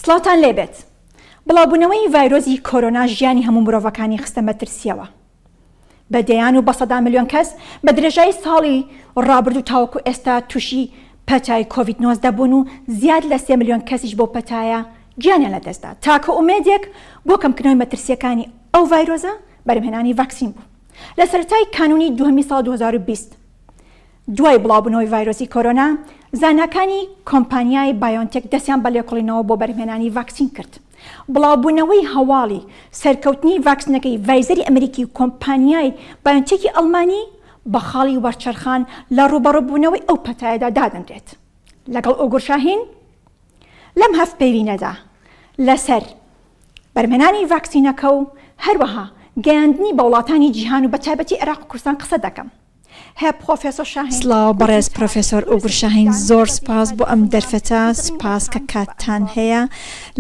سڵاتان لێبێت. بڵاوبوونەوەی ڤایرۆزی کۆرۆنا ژیانی هەموو مرۆڤەکانی خستە مەترسیەوە. بەدەیان و 100 ملیۆن کەس بە درێژایی ساڵی ڕابردوو تاوەکو ئێستا تووشی پەتای کۆڤید-19 بوون و زیاد لە 3 ملیۆن کەسیش بۆ پەتایە گیانیان لەدەستدا. تاکە ئومێدێک بۆ کەمکردنەوەی مەترسیەکانی ئەو ڤایرۆزە بەرهێنانی ڤاکسین بوو. لە سەرەتای کانونی دووهەمی ساڵ 2020 دوای بڵاوبوونەوەی ڤایرۆسی کۆرۆنا زاناکانی کۆمپانیای بایۆنتێک دەستیان بە لێکۆڵینەوە بۆ بەرهێنانی ڤاکسین کرد. بڵاوبوونەوەی هەواڵی سەرکەوتنی ڤاکسینەکەی ڤایزەری ئەمریکی و کۆمپانیای بایۆنتێکی ئەڵمانی بە خاڵی وەرچەرخان لە ڕوبەڕووبوونەوەی ئەو پەتایەدا دادەنرێت. لەگەڵ ئۆگور شاهین لەم هەفتپەیوینەدا لەسەر بەرهێنانی ڤاکسینەکە و هەروەها گەیاندنی بە وڵاتانی جیهان و بە تایبەتی عێراق و کوردستان قسە دەکەم. سڵاو بەڕێز پرۆفێسۆر ئۆگر شاهین، زۆر سپاس بۆ ئەم دەرفەتە، سپاس کە کاتتان هەیە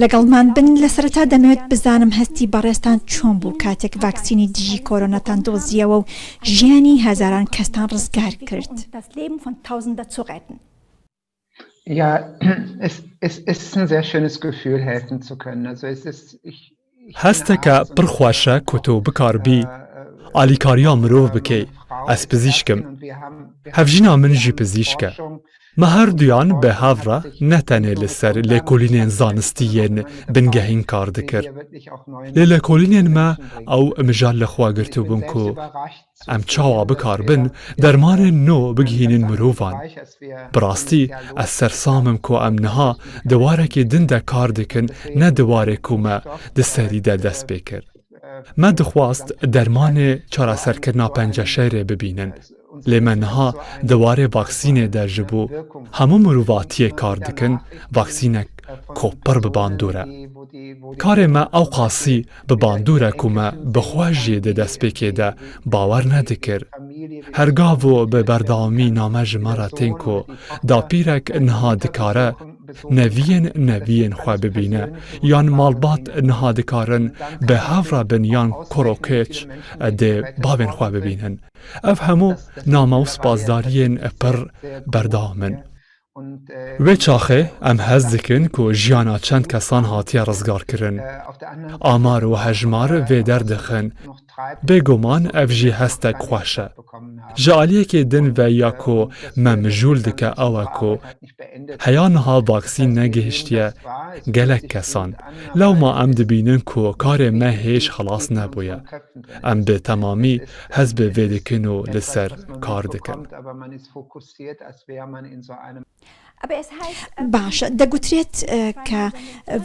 لەگەڵمان بن. لە سەرەتا دەمەوێت بزانم هەستی بەڕێستان چۆن بوو کاتێک ڤاکسینی دژی کۆرۆناتان دۆزیەوە و ژیانی هەزاران کەستان ڕزگار کرد. Ja, es ist ein sehr schönes Gefühl, helfen zu können. Also هەستەکە پڕ خۆشە کە تۆ بکاربی ئالیکاریا مرۆڤ بکەی. ئەس پزیشکم، هەڤژینا من ژی پزیشکە. مە هەردوویان بە هاڤڕە نەتەنێ لەسەر لێکۆلینێن زانستیên بنگەهین کار دەکرد. لێ لێکۆلینێن مە ئەو مژال لەخوا گرتو بوون کو ئەم چاوا بکاربن دەرمانên نۆ بگهێنن مرۆڤان. بڕاستی ئەس سەرسامم کۆ ئەم نەها دەوارێکی دندە کار دەکەن نە دەوارێک و مە دەسەریدە دەست پێ کرد. مە دەخواست دەرمانێ چارەسەرکردنا پەنجەشەیرێ ببینن. لێمە نەها دەوارێ ڤاکسینێدا ji بۆ هەموو مرۆڤاتیە کار دەکەن ڤاکسینێک کۆپڕ bi bandûre. Karê me ew qasî bi bandûre ku me bixwe jî di destpêkê de bawer nedikir. Hergav û bi berdewamî name ji me re tên ku dapîrek niha dikare neviyên xwe bibîne yan malbat niha dikarin bi hev re bin yan korokêç dê bavên xwe bibînin. Ev hemû name û spasdariyên pir berdewam in. Wê çaxê em hez dikin ku jiyana çend kesan hatiye rizgarkirin. Amar û hejmar vê derdixin. Bêguman ev jî hestek xweş e. Ji aliyekê din veya ku me mijûl dike ew e ku heya niha vaksîn negihiştiye gelek kesan. Lewma em dibînin ku karê me hêj xelas nebûye. Em bi temamî hez bi vê dikin û li ser kar dikin. باشە، دەگوترێت کە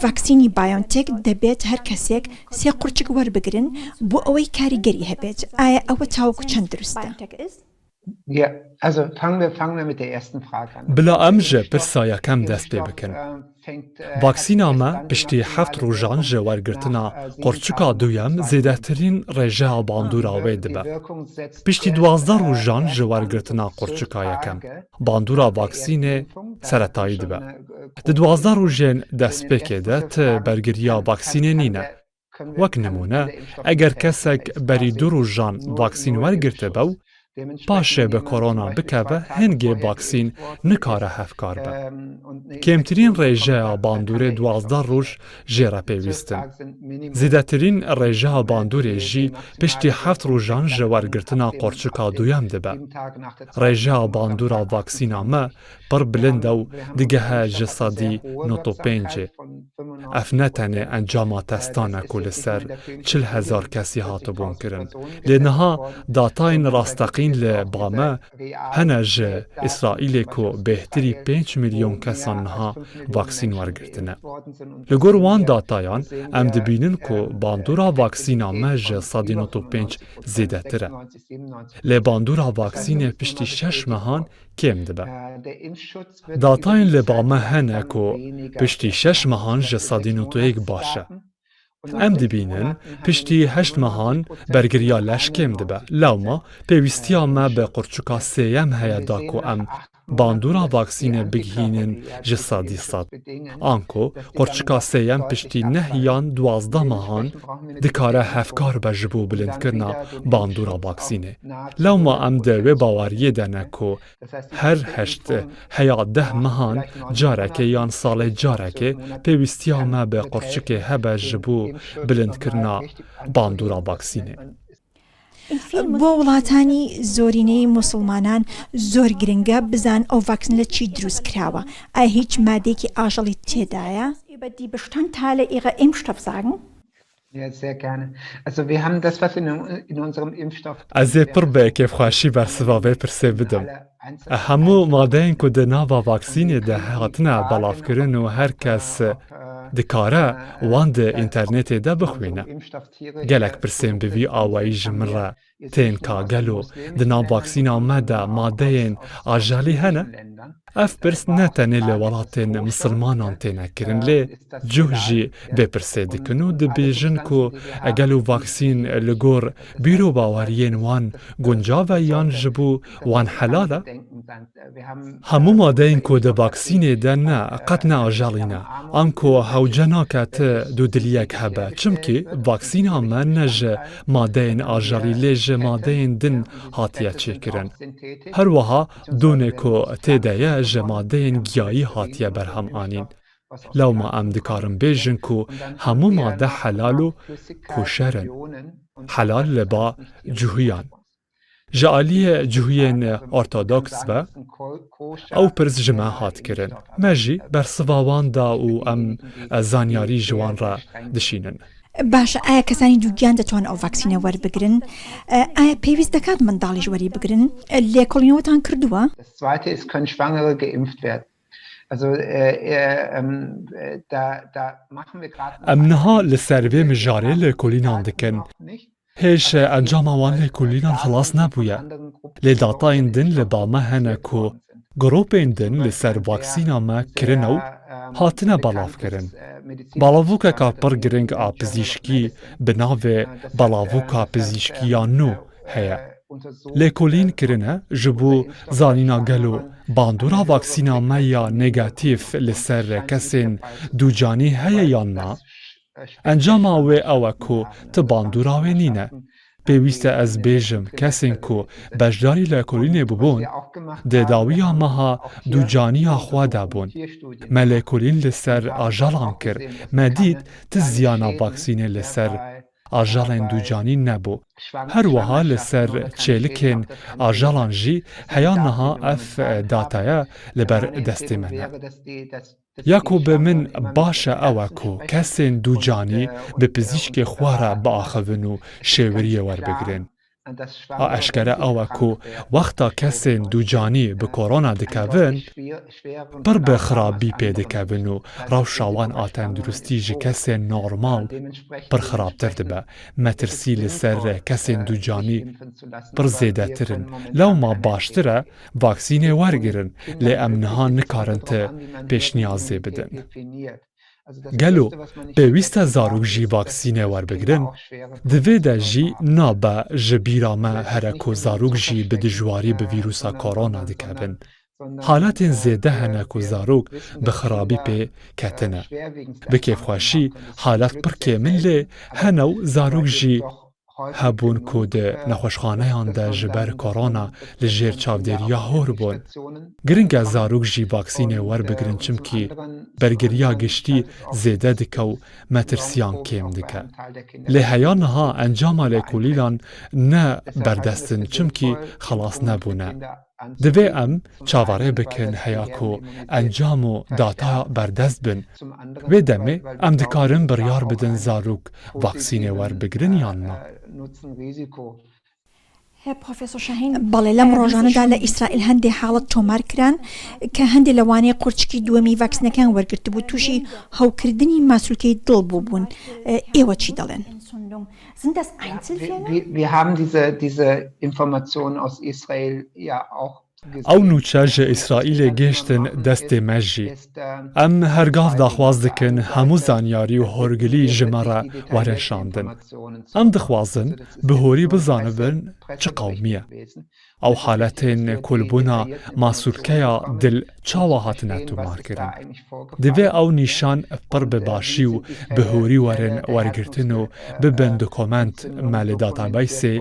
ڤاکسینی بایۆنتێک دەبێت هەر کەسێک 3 قورچک وەربگرن بۆ ئەوەی کاریگەری هەبێت. ئایا ئەوە تاوەکو چەند دروستە؟ Bila em ji pirsa yekem dest pê bikin. Vaksîna me piştî 7 rojan ji wergirtina qorçika duyem zêdetirîn rêjeya bandûra wê dibe. Piştî 12 rojan ji wergirtina qorçika yekem, bandûra vaksînê seretayî dibe. Di 12 rojên destpêkê de ti bergiriya vaksînê nîne. Wek nimûne, eger kesek berî 2 rojan vaksîn wergirtibe û paşê bi korona bikeve hingê vaksîn nikare hevkar be. Kêmtirîn rêjeya bandûrê 12 roj jê re pêwîstin. Zêdetirîn rêjeya bandûrê jî piştî 7 rojan ji wergirtina qorçika duyem dibe. Rêjeya bandûra vaksîna me pir bilind û digehe ji sedî 95. Ev ne tenê encama testan e ku li ser 40,000 kesî hatibûn kirin. Lê niha datayên rastaqîn li Bame hene ji İsraîlê ku bêhtirî 5 milyon kesan niha vaksîn wergirtine. Li gor wan datayan em dibînin ku bandûra vaksîna me ji 95 zêdetir e. Lê bandûra vaksînê piştî 6 mehan kêm dibe. Datayên li Bame hene ku piştî 6 mehan ji 91 baş e. Em dibînin piştî 8 mehan bergiriya leş kêm dibe. Lewma pêwîstiya me bi qorçika sêyem heye da ku em باندورا ڤاکسینە بگهینن ji sadî sad. Anko qorçika sêyem piştî nehiyan 12 mehan dikare hevkar be ji bo bilindkirina bandora vaksînê. Lewma em di wê baweriyê de ne ku her heşt heya 10 mehan carekê yan salê carekê pêwîstiya me bi qorçikê hebe ji bo bilindkirina bandora vaksînê. بۆ وڵاتانی زۆرینەی موسڵمانان زۆر گرنگە بزان ئەو ڤاکسین لە چی دروست کراوە. ئایا هیچ مادێکی ئاژەڵی تێدایە؟ Über die Bestandteile ihrer Impfstoff sagen? Ja, sehr gerne. Also wir haben das, was in unserem Impfstoff... Ez ê pir bi kêfxweşî bersivavê pirsê bidim. Hemû madeyên ku di nava vaksînê de hatine belavkirin û her kes dikare wan di internetê de bixwîne. Gelek pirsên bi vî awayî ji min re tên ka gelo di nav vaksîna me de madeyên ajelî hene? Ev pirs ne tenê li welatên misilmanan têne kirin lê cih jî vê pirsê dikin û dibêjin ku egelo vaksîn li gor bîro baweriyên wan guncav e yan ji bo wan helal e? Hemû madeyên ku di vaksînê de ne qet ne ajelî ne. An ku hewce nake ti dûdiliyek hebe çimkî vaksîna me ne ji madeyên ajelî lê ji madeyên din hatiye çêkirin. Her wiha donê ku têde ye ji madeyên giyayî hatiye berhem anîn. Lewma em dikarin bêjin ku hemû made helal û koşer in. Helal li ba cihûyan. Ji aliyê cihûyên ortodoks ve ew pirs ji me hat kirin. Me jî bersiva wan da û em zanyarî ji wan re dişînin. باشە ئایا کەسانی دووگیان دەتوان ئەو ڤاکسینە وەربگرن؟ ئایا پێویست دەکات منداڵیش وەری بگرن؟ لێکۆڵینەوەتان کردووە؟ Das zweite ist, können Schwangere geimpft werden. Also da machen wir gerade... Em niha li ser vê mijarê lêkolînan dikin. Hêj encama wan lêkolînan xilas nebûye. Lê datayên din li ba me hene ku gropên din li ser vaksîna me kirin û hatine belavkirin. Balavûkeka pir giring a pizîşkî bi navê balavûka pizîşkiya nû heye. Lêkolîn kirine ji bo zanîna gelo bandora vaksîna me ya negatif li ser kesên dûcanî heye yan na? Encama wê ew e ku ti bandora wê nîne. Pêwîst e ez bêjim kesên ku beşdarî lêkolînê bibûn, di dawiya meha dûcaniya xwe de bûn. Me lêkolîn li ser ajalan kir, me dît ti ziyana vaksînê li ser ajalên dûcanî nebû. Her wiha li ser çêlikên ajalan jî heya niha ev dataya li ber destê me ne. Ya ku bi min baş e ew e ku kesên dûcanî bi pizîşkê xwe re biaxivin û şêwiriyê werbigirin. A eşkere ew e ku wexta kesên dûcanî bi korona dikevin, pir bi xirabî pê dikevin û rewşa wan a tenduristî ji kesên normal pir xirabtir dibe. Metirsî li ser kesên dûcanî pir zêdetir in. Lewma baştir e vaksînê wergirin, lê em niha nikarin ti pêşniyazê bidin. Gelo pêwîst e zarok jî vaksînê werbigirin, divê de jî nabe ji bîra me here ku zarok jî bi dijwarî bi vîrusa korona dikevin. Haletên zêde hene ku zarok bi xirabî pê ketine. Bi kêfxweşî halet pir kêmin lê hene û zarok jî hebûn ku di nexweşxaneyan de ji ber korona li jêr çavdêriya hor bûn. Giring e zarok jî vaksînê werbigirin çimkî bergiriya giştî zêde dike û metirsiyan kêm dike. Lê heya niha encama lêkolînan ne berdestin çimkî xelas nebûne. Divê em çavarê bikin heya ku encam û dataya berdest bin. Vê demê em dikarin biryar bidin zarok vaksînê werbigirin yan na. بەڵێ لەم ڕۆژانەدا لە ئیسرائیل هەندێک حاڵەت تۆمار کران کە هەندێک لەوانەیە قورچکی دووەمی ڤاکسینەکان وەرگرت بوو تووشی هەوکردنی ماسوولکەی دڵ بوو بوون. ئێوە چی دەڵێن؟ Wir haben diese Informationen aus Israel ja auch Ew nûçe ji İsraîlê gêştin destê me jî. Em hergav daxwaz dikin hemû zanyarî û horgilî ji me re were şandin. Em dixwazin bi horî bizanibin çi qewmî ye. ئەو حالەتێن کولبوونا ماسوولکەیە دل چاوە هاتنە تومارکردن. دەبێ ئەو نیشان پڕ بباشی و بهوری وەرن وەرگرتن و ببن دۆکۆمەنت مەلە داتابەیسێ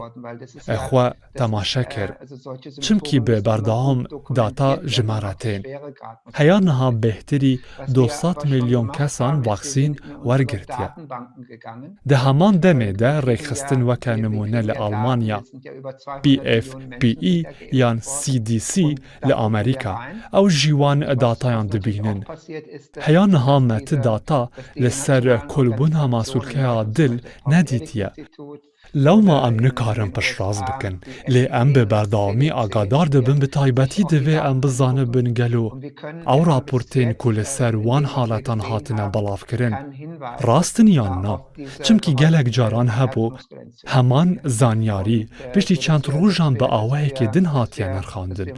خوا تەماشە کرد. چمکی بە بەردەوام داتا ژمارەتێن. هەیە نەها بێهتری 200 میلیۆن کەسان ڤاکسین وەرگرتیە. دە هەمان دەمێدە ڕێکخستن وەکە نمونە لە ئەڵمانیا PFPE یان CDC لە ئەمریکا ئەو ژیوان داتایان دبینن. هەیە نەها مەتە داتا لەسەر کولبوونا ماسوولکەیە دل نەدیتیە. لەوما ئەم نکارن پشتڕاست بکەن لێ ئەم بە بەردەوامی ئاگادار دەبن بە تایبەتی دەوێ ئەم بزانە بنگەلو ئەو راپۆرتێن کو لەسەر وان حالەتان هاتنە بەڵاوکردن ڕاستن یان نا چمکی گەلێک جاران هەبوو هەمان زانیاری پشتی چەند ڕۆژان بە ئاوایەکی دن هاتیە نرخاندن.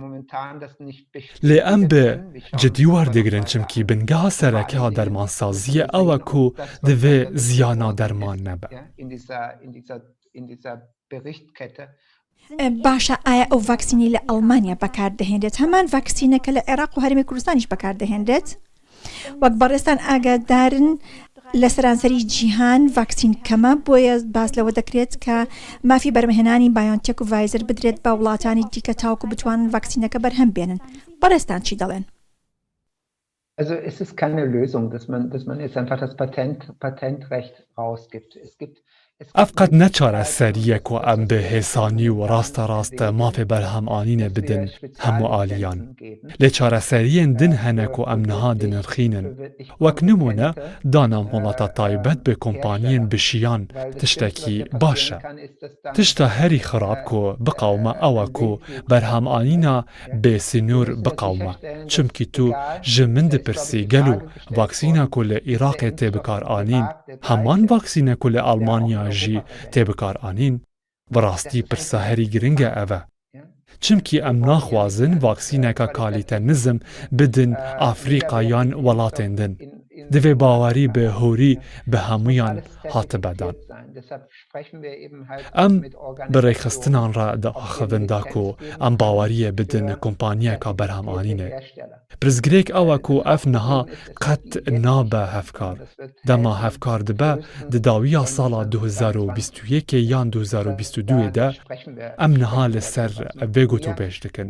لێ ئەم بە جدی وەردەگرن چمکی بنگەها سەرەکەها دەرمانسازیە ئەوە کو دەوێ زیانا دەرمان نەبە. باشە ئایا ئەو ڤاکسینی لە ئەڵمانیا بەکاردەهێنرێت هەمان ڤاکسینەکە لە عێراق و هەرمی کوردستانیش بەکاردەهێنرێت؟ وەک بەڕێستان ئاگادارن لە سەرانسەری جیهان ڤاکسین کەمە بۆیە باس لەوە دەکرێت کە مافی بەرهێنانی بایۆنتێک و ڤایزەر بدرێت بە وڵاتانی دیکە تاوکو بتوانن ڤاکسینەکە بەرهەم بێنن. بەڕێستان چی دەڵێن؟ Also es ist keine Lösung, dass man jetzt einfach das Patentrecht rausgibt. ئەف قەت نەچارە سەریەک و ئەم بە هێسانی و ڕاستە مافێ بەرهەمانینە بدن هەموو ئالیان. لێ چارەسەریên din هەنێک و ئەم نەها دنرخینن. وەک نمونە دانام وڵاتە تایبەت بە کۆمپانیên بشیان تشتێکی باشە. تشتە هەری خراپ کو بقاومە ئەوە کو بەرهەمانینە بێ سنوور بقاومە. چمکی تو ji min dipirسî gelo vaksîna ku li Iraqê tê bikaranîn heman vaksîne ku li Almanya jî tê bikaranîn bi rastî pirsa herî giring e ev e. Çimkî em naxwazin vaksîneka kalîte nizm bidin Afriqayan welatên din. Divê bawerî bi horî bi hemûyan hatibedan. Em bi rêxistinan re diaxivin da ku em baweriye bidin kompanyeka berhemanînê. Pirsgirêk ew e ku ev niha qet nabe hevkar. Dema hevkar dibe di dawiya sala 2021 yan 2022 de em niha li ser vê gotûbêj dikin.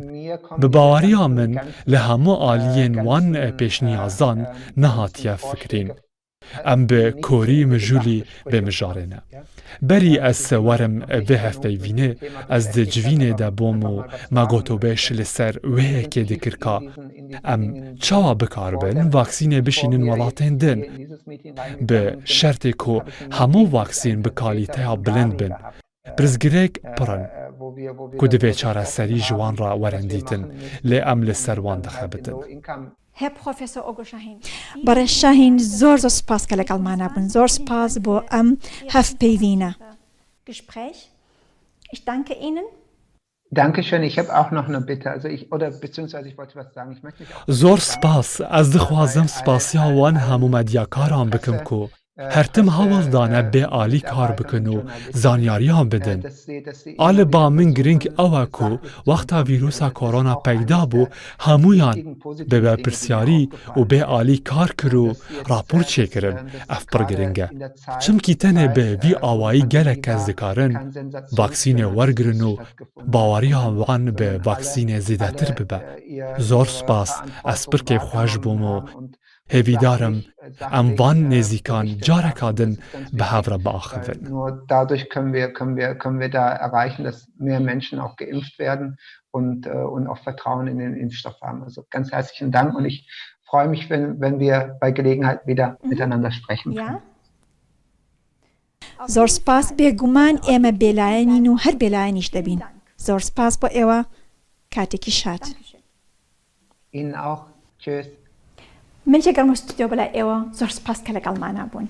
Bi baweriya min li hemû aliyên wan pêşniyazan nehatiye fikrîn. Em bi korî mijûlî bêmijarêne. Berî ez werim vê hevpeyvînê ez di civînê de bom û me gotûbêj li ser wêyekê dikir ka em çawa bikarbin vaksînê bişînin welatên din bi şertê ku hemû vaksîn bi kalîteya bilind bin. Pirsgirêk pirin ku divê çareserî ji wan re werendîtin lê em li ser wan dixebitin. بەڕێز شاهین زۆر سپاس کە لەگەڵمانە بن. زۆر سپاس بۆ ئەم هەفپەیوینە. Dankeschön, ich habe auch noch eine Bitte. Beziehungsweise ich wollte was sagen. Ich möchte mich auch... زۆر سپاس. Ez dixwazim spasiya wan hemû medyakaran bikim ku hertim hewl dane bê alî kar bikin û zanyariyan bidin. A li ba min giring ew e ku wexta vîrusa korona peyda bû hemûyan bi berpirsyarî û bê alî kar kir û rapor çêkirin. Ev pir giring e. Çimkî tenê bi vî awayî gelek kes dikarin vaksînê wergirin û baweriya wan bi vaksînê zêdetir bibe. Zor spas. Ez pir kêfxweş bûm û hêvîdarim em van nêzîkan careka din bi hev re biaxivin. Nur dadurch können wir da erreichen, dass mehr Menschen auch geimpft werden und auch Vertrauen in den Impfstoff haben. Also ganz herzlichen Dank und ich freue mich, wenn wir bei Gelegenheit wieder miteinander sprechen können. زۆر سپاس بێگومان ئێمە بێلایەنین و هەر بێلایەنیش دەبین. زۆر سپاس بۆ ئێوە کاتێکی شاد. Ihnen auch. Tschüss. من جێگەڵمە ستودیۆ بەلای ئێوە زۆر سپاس کە لەگەڵمانە بوون.